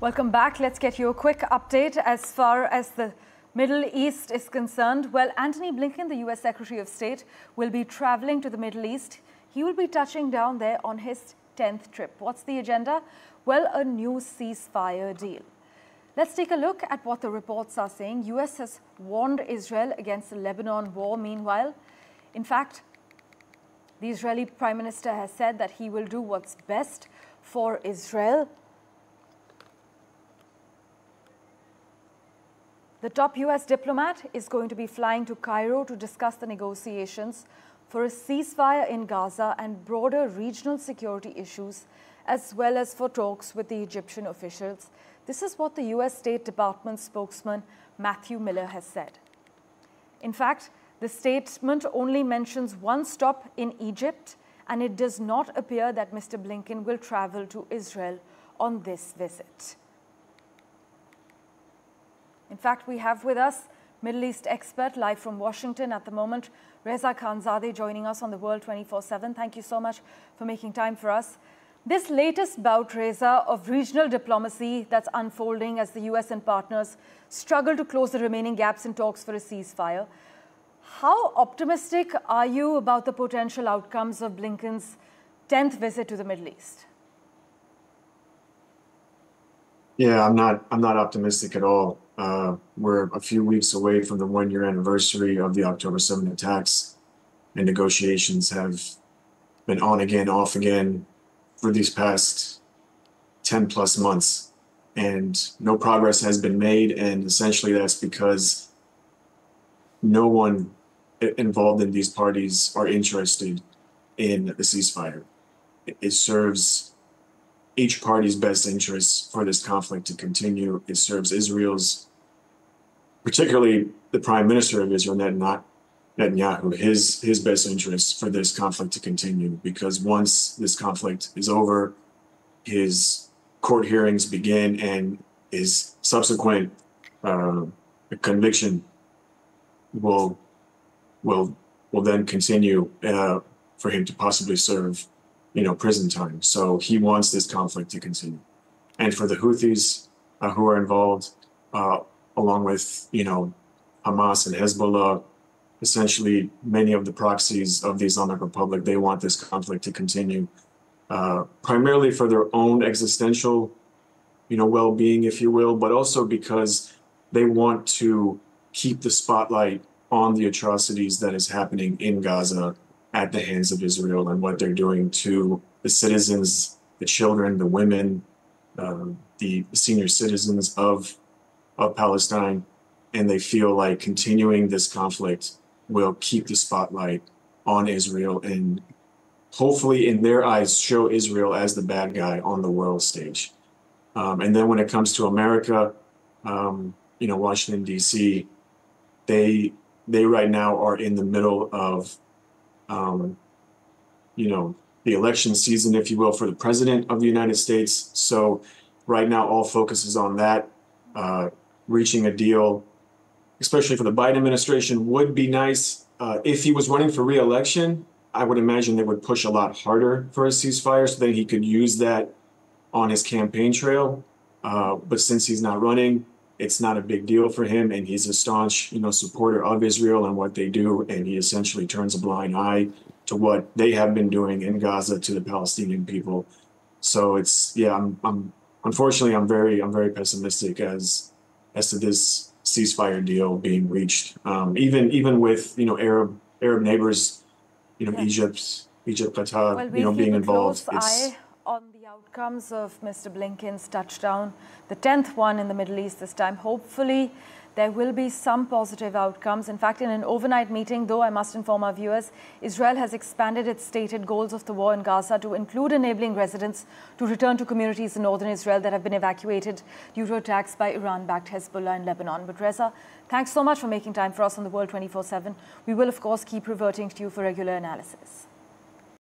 Welcome back. Let's get you a quick update as far as the Middle East is concerned. Well, Antony Blinken, the U.S. Secretary of State, will be traveling to the Middle East. He will be touching down there on his 10th trip. What's the agenda? Well, a new ceasefire deal. Let's take a look at what the reports are saying. U.S. has warned Israel against the Lebanon war. Meanwhile, in fact, the Israeli Prime Minister has said that he will do what's best for Israel. The top U.S. diplomat is going to be flying to Cairo to discuss the negotiations for a ceasefire in Gaza and broader regional security issues, as well as for talks with the Egyptian officials. This is what the U.S. State Department spokesman Matthew Miller has said. In fact, the statement only mentions one stop in Egypt, and it does not appear that Mr. Blinken will travel to Israel on this visit. In fact, we have with us Middle East expert live from Washington at the moment, Reza Khanzadeh, joining us on the World 24/7. Thank you so much for making time for us. This latest bout, Reza, of regional diplomacy that's unfolding as the US and partners struggle to close the remaining gaps in talks for a ceasefire. How optimistic are you about the potential outcomes of Blinken's 10th visit to the Middle East? Yeah, I'm not optimistic at all. We're a few weeks away from the one-year anniversary of the October 7 attacks, and negotiations have been on again, off again for these past 10 plus months, and no progress has been made. And essentially that's because no one involved in these parties are interested in the ceasefire. It serves each party's best interests for this conflict to continue. It serves Israel's, particularly the Prime Minister of Israel, Netanyahu, his best interests for this conflict to continue, because once this conflict is over, his court hearings begin and his subsequent conviction will then continue for him to possibly serve prison time. So he wants this conflict to continue. And for the Houthis who are involved, along with, Hamas and Hezbollah, essentially many of the proxies of the Islamic Republic, they want this conflict to continue, primarily for their own existential, well-being, if you will, but also because they want to keep the spotlight on the atrocities that is happening in Gaza at the hands of Israel and what they're doing to the citizens, the children, the women, the senior citizens of Palestine. And they feel like continuing this conflict will keep the spotlight on Israel and hopefully, in their eyes, show Israel as the bad guy on the world stage. And then when it comes to America, Washington, D.C., they right now are in the middle of the election season, if you will, for the president of the United States. So right now, all focus is on that. Reaching a deal, especially for the Biden administration, would be nice. If he was running for re-election, I would imagine they would push a lot harder for a ceasefire so that he could use that on his campaign trail. But since he's not running, it's not a big deal for him, and he's a staunch, supporter of Israel and what they do, and he essentially turns a blind eye to what they have been doing in Gaza to the Palestinian people. So unfortunately, I'm very pessimistic as to this ceasefire deal being reached. Even with Arab neighbors, Egypt, Qatar, being involved. On the outcomes of Mr. Blinken's touchdown, the 10th one in the Middle East this time. Hopefully, there will be some positive outcomes. In fact, in an overnight meeting, though, I must inform our viewers, Israel has expanded its stated goals of the war in Gaza to include enabling residents to return to communities in northern Israel that have been evacuated due to attacks by Iran-backed Hezbollah in Lebanon. But Reza, thanks so much for making time for us on the World 24/7. We will, of course, keep reverting to you for regular analysis.